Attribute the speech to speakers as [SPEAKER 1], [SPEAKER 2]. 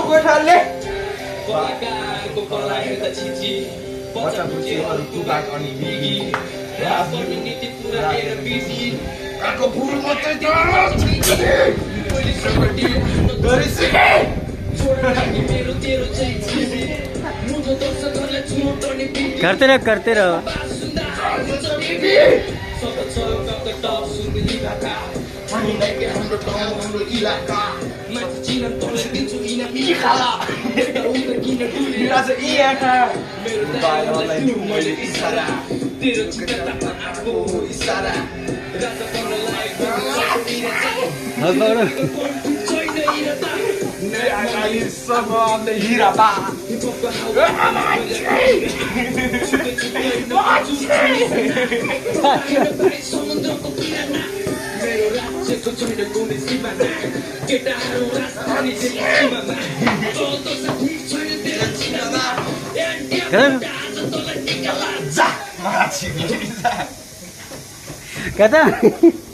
[SPEAKER 1] गोठाले
[SPEAKER 2] कलाकारको कला हेर्दा छिची बच्चा बुझे अरूको बात अनि बिगी राजनीति नीति पुरा हेर बिजी काको फुल मात्रै
[SPEAKER 3] करते रहो kata